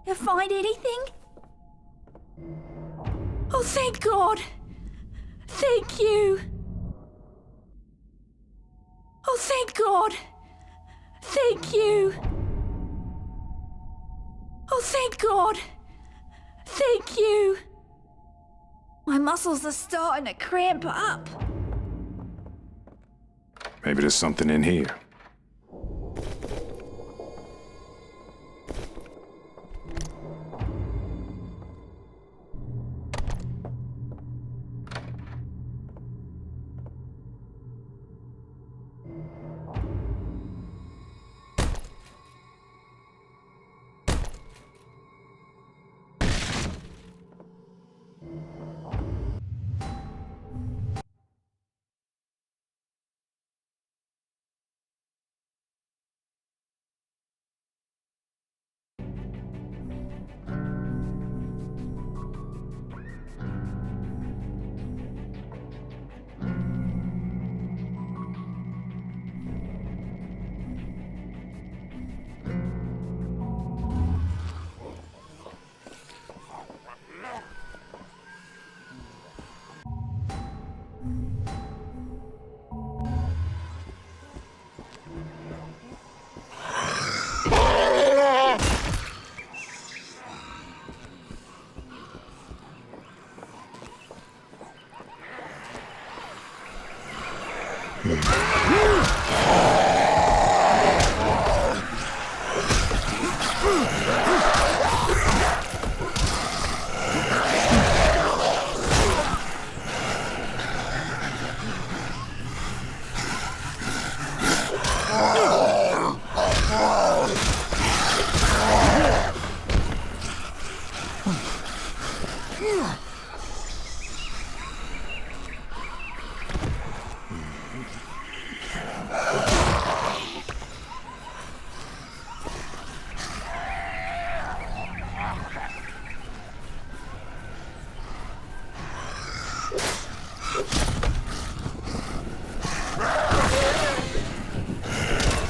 You find anything? Oh, thank God! Thank you! Oh, thank God! Thank you! Oh, thank God! Thank you! My muscles are starting to cramp up. Maybe there's something in here.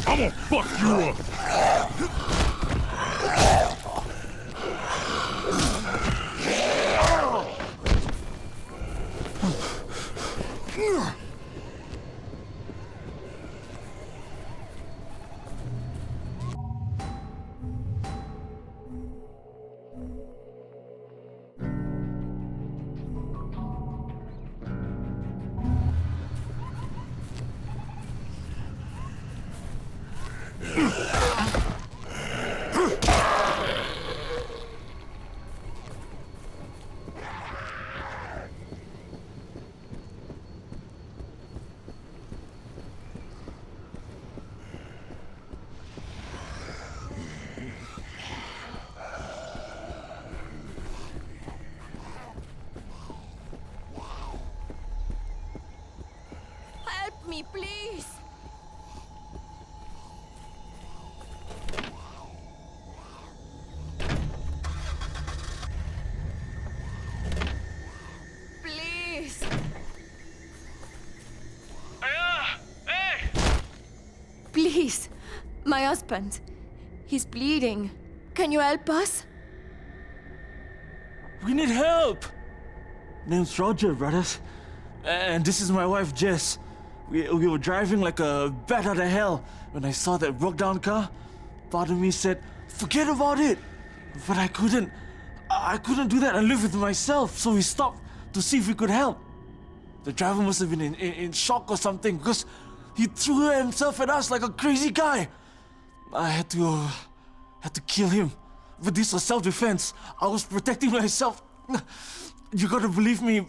I'ma fuck you up! Help me, please! Please! Hey! Please! My husband. He's bleeding. Can you help us? We need help! Name's Roger, brothers. And this is my wife, Jess. We were driving like a bat out of hell when I saw that broke down car. Part of me said, forget about it. But I couldn't. I couldn't do that and live with myself, so we stopped to see if we could help. The driver must have been in shock or something because he threw himself at us like a crazy guy. I had to kill him. But this was self-defense. I was protecting myself. You gotta believe me.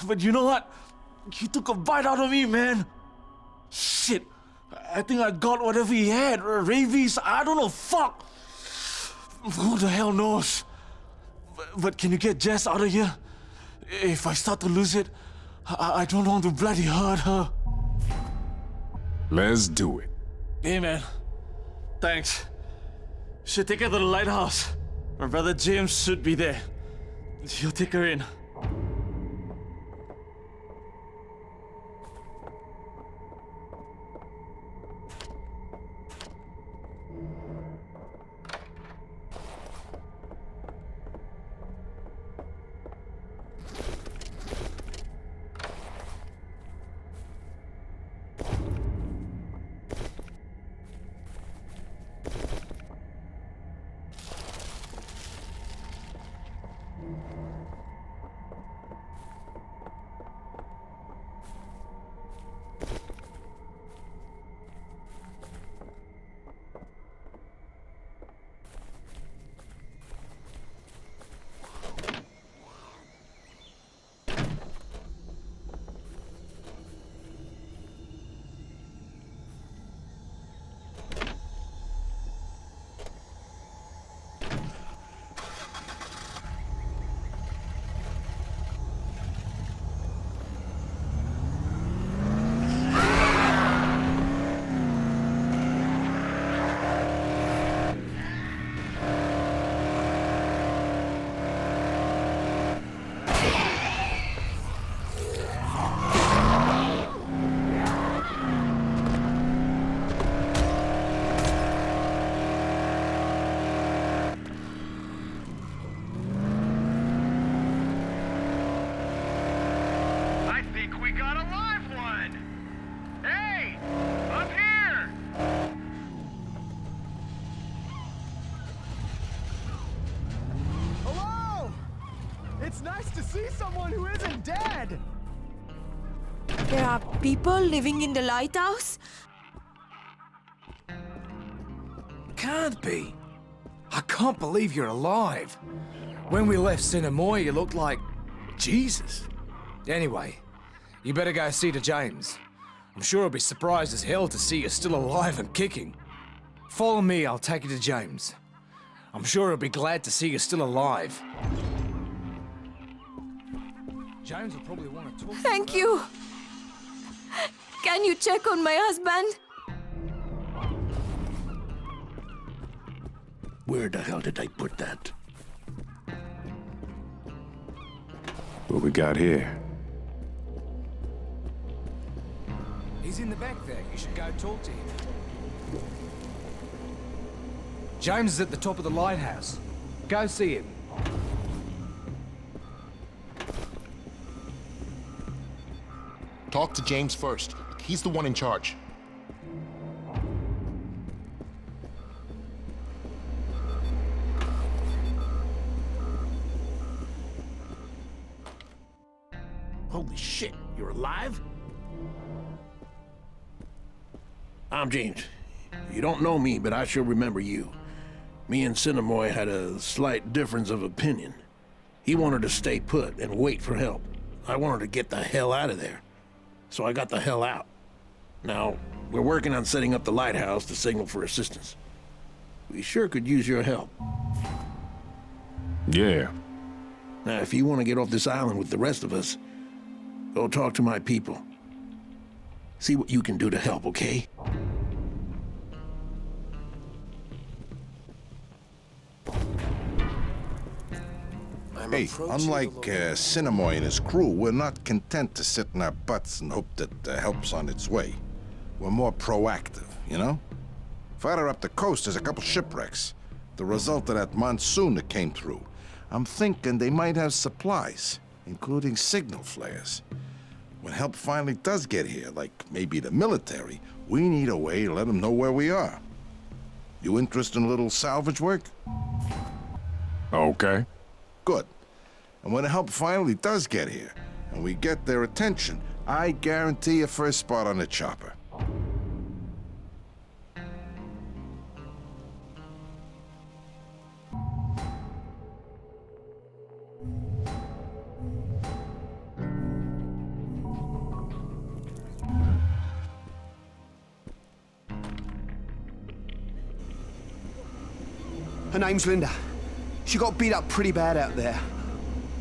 But you know what? He took a bite out of me, man. Shit. I think I got whatever he had. Rabies. I don't know. Fuck. Who the hell knows? But can you get Jess out of here? If I start to lose it, I don't want to bloody hurt her. Let's do it. Hey, man. Thanks. Should take her to the lighthouse. My brother James should be there. He'll take her in. nice to see someone who isn't dead. There are people living in the lighthouse? Can't be. I can't believe you're alive. When we left Cinemoy, you looked like Jesus. Anyway, you better go see to James. I'm sure he'll be surprised as hell to see you still alive and kicking. Follow me, I'll take you to James. I'm sure he'll be glad to see you still alive. James will probably want to talk. Thank you. Can you check on my husband? Where the hell did they put that? What we got here? He's in the back there. You should go talk to him. James is at the top of the lighthouse. Go see him. Talk to James first. He's the one in charge. Holy shit, you're alive? I'm James. You don't know me, but I sure remember you. Me and Cinemoy had a slight difference of opinion. He wanted to stay put and wait for help. I wanted to get the hell out of there. So I got the hell out. Now, we're working on setting up the lighthouse to signal for assistance. We sure could use your help. Yeah. Now, if you want to get off this island with the rest of us, go talk to my people. See what you can do to help, okay? Hey, unlike Cinemoy and his crew, we're not content to sit in our butts and hope that help's on its way. We're more proactive, you know? Farther up the coast, there's a couple shipwrecks. The result of that monsoon that came through. I'm thinking they might have supplies, including signal flares. When help finally does get here, like maybe the military, we need a way to let them know where we are. You interested in a little salvage work? Okay. Good. And when the help finally does get here, and we get their attention, I guarantee a first spot on the chopper. Her name's Linda. She got beat up pretty bad out there.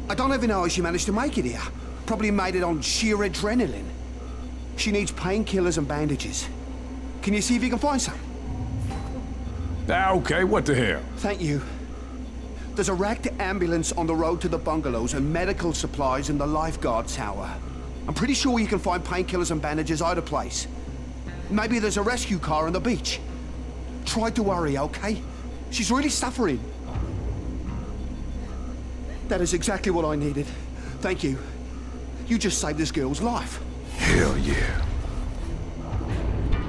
I don't even know how she managed to make it here. Probably made it on sheer adrenaline. She needs painkillers and bandages. Can you see if you can find some? Okay, what the hell? Thank you. There's a wrecked ambulance on the road to the bungalows and medical supplies in the lifeguard tower. I'm pretty sure you can find painkillers and bandages either place. Maybe there's a rescue car on the beach. Try to hurry, okay? She's really suffering. That is exactly what I needed. Thank you. You just saved this girl's life. Hell yeah.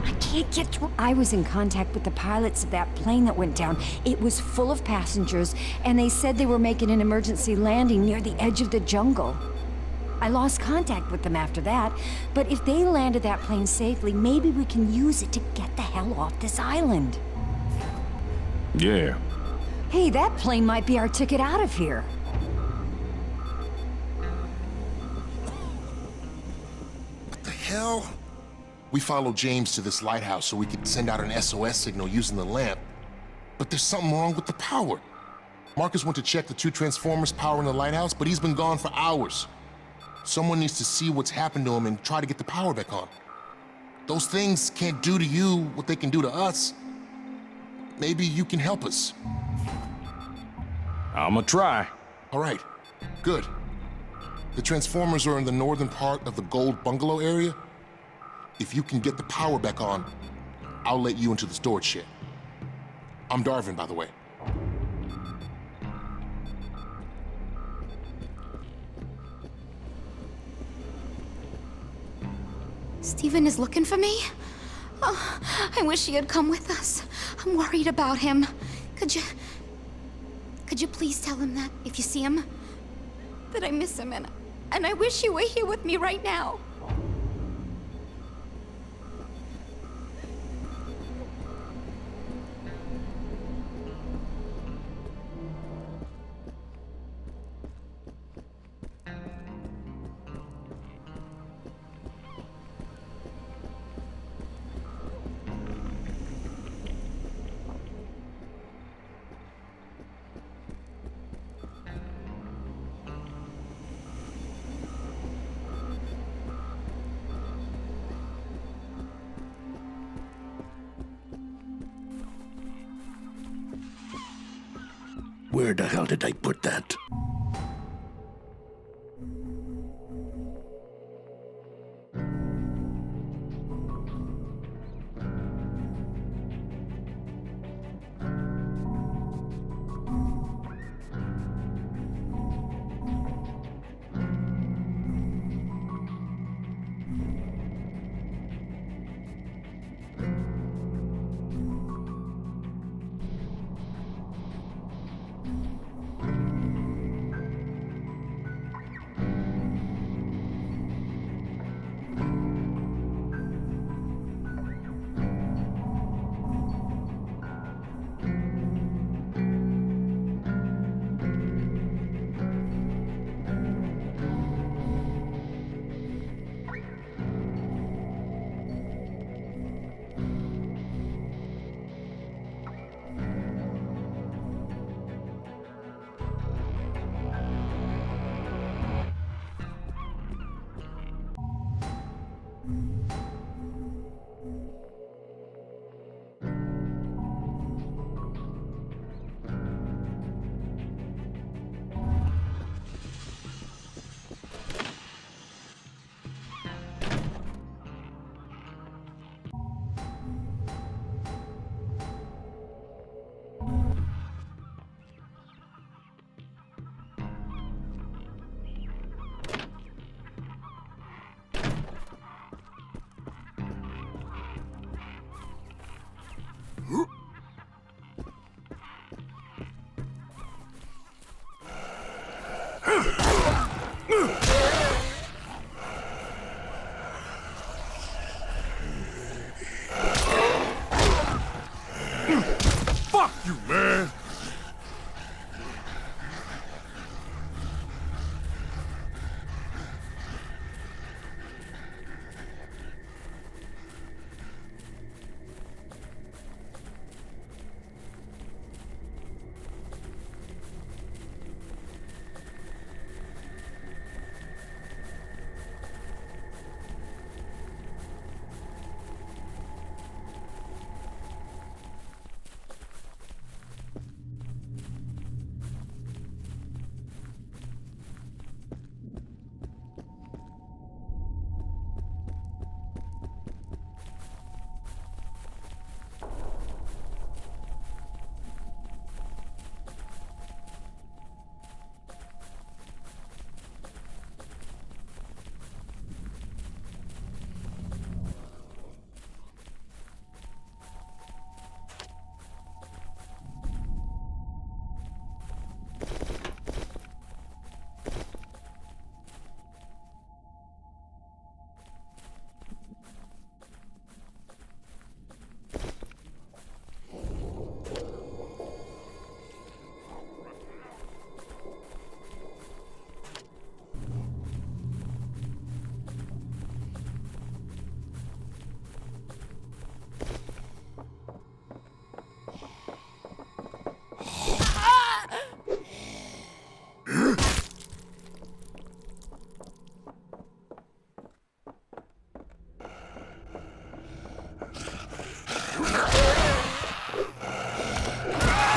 I can't get through. I was in contact with the pilots of that plane that went down. It was full of passengers, and they said they were making an emergency landing near the edge of the jungle. I lost contact with them after that, but if they landed that plane safely, maybe we can use it to get the hell off this island. Yeah. Hey, that plane might be our ticket out of here. What the hell? We followed James to this lighthouse so we could send out an SOS signal using the lamp. But there's something wrong with the power. Marcus went to check the 2 transformers powering the lighthouse, but he's been gone for hours. Someone needs to see what's happened to him and try to get the power back on. Those things can't do to you what they can do to us. Maybe you can help us. I'ma try. All right, good. The transformers are in the northern part of the Gold Bungalow area. If you can get the power back on, I'll let you into the storage shed. I'm Darvin, by the way. Stephen is looking for me? Oh, I wish he had come with us. I'm worried about him. Could you please tell him that if you see him? that I miss him, and I wish you were here with me right now. Where the hell did I put that? Fuck you, man!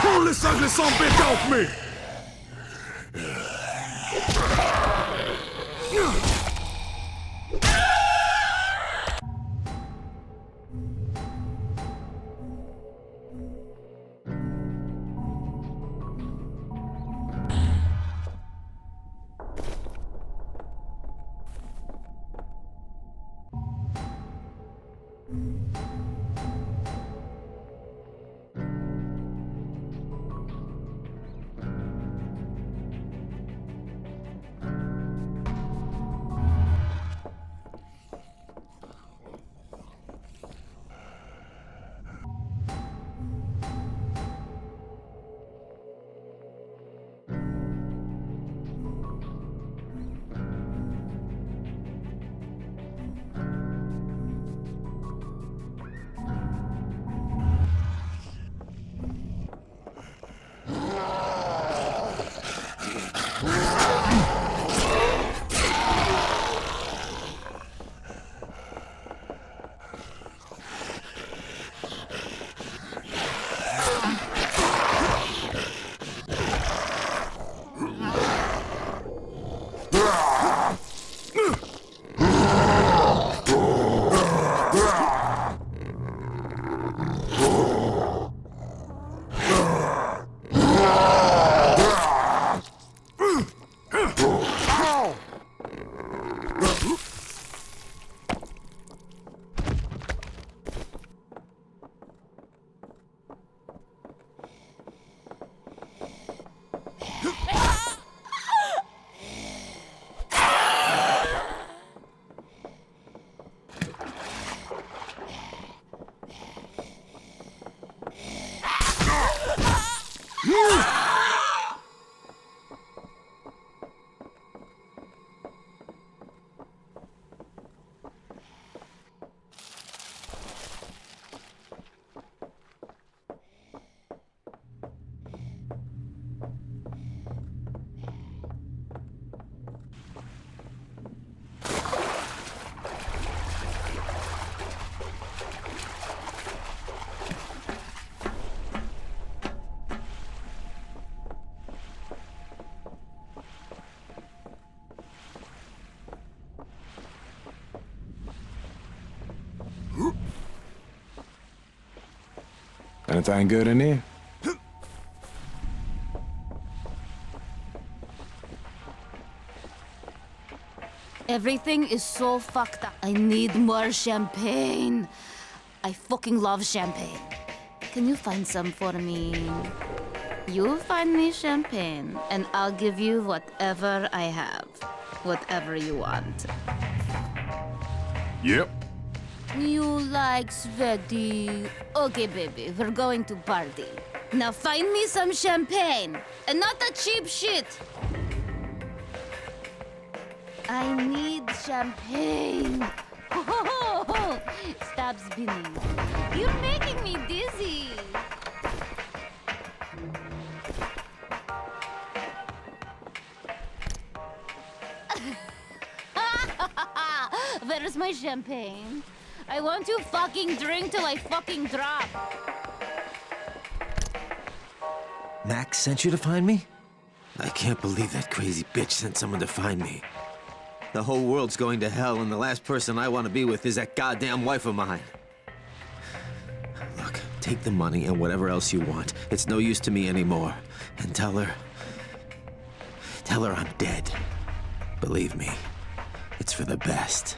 Pull this ugly son bitch off me! Anything good in there? Everything is so fucked up. I need more champagne. I fucking love champagne. Can you find some for me? You find me champagne, and I'll give you whatever I have. Whatever you want. Yep. You like sweaty. Okay, baby, we're going to party. Now find me some champagne, and not the cheap shit. I need champagne. Stop spinning. You're making me dizzy. Where's my champagne? I want to fucking drink till I fucking drop. Max sent you to find me? I can't believe that crazy bitch sent someone to find me. The whole world's going to hell, and the last person I want to be with is that goddamn wife of mine. Look, take the money and whatever else you want. It's no use to me anymore. And tell her I'm dead. Believe me, it's for the best.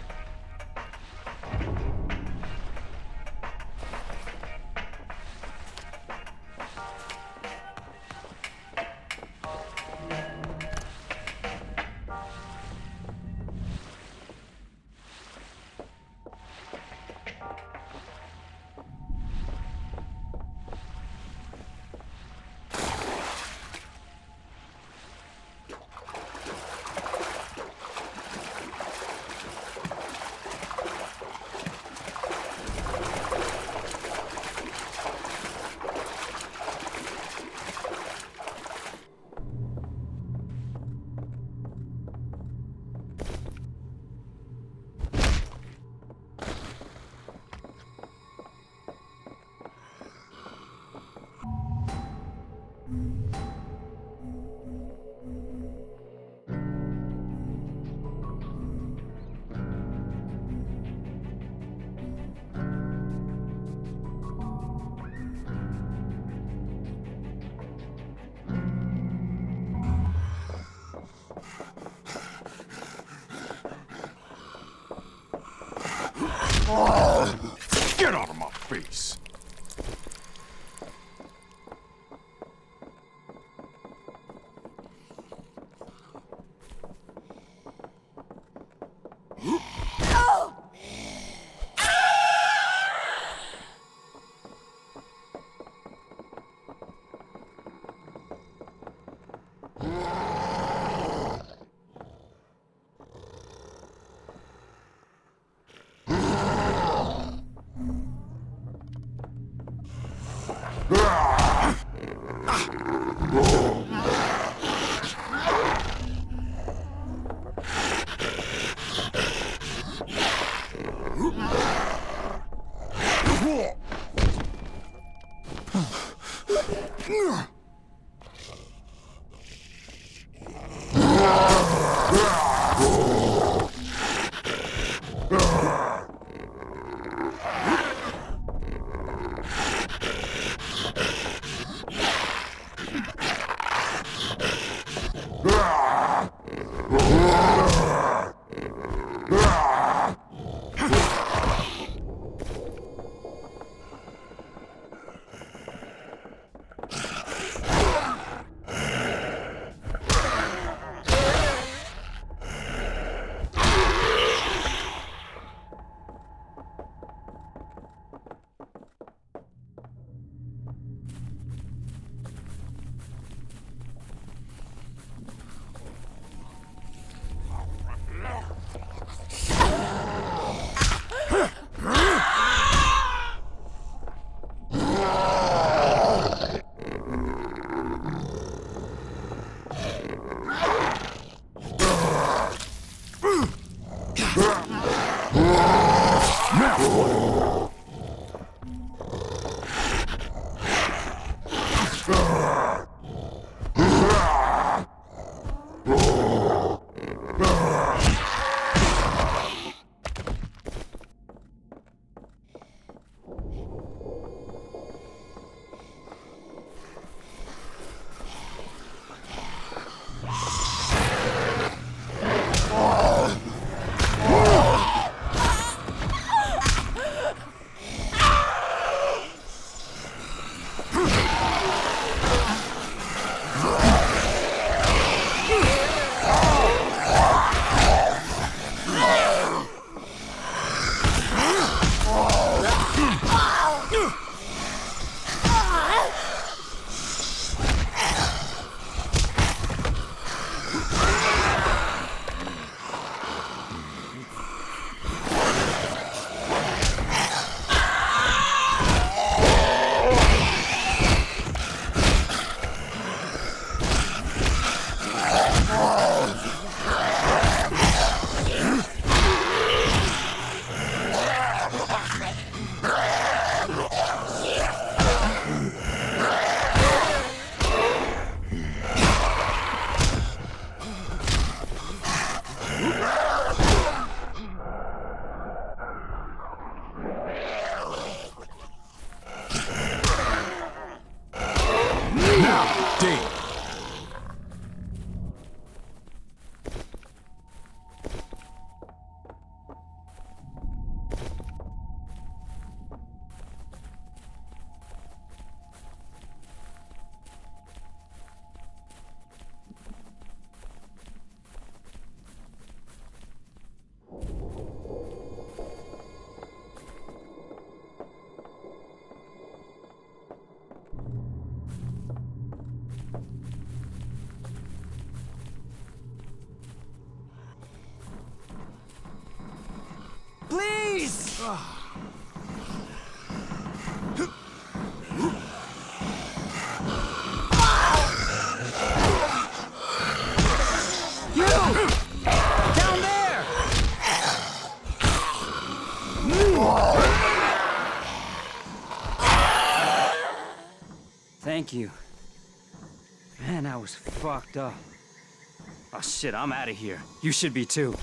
Get out of my face. Please! You! Down there! Thank you. Man, I was fucked up. Oh shit, I'm out of here. You should be too.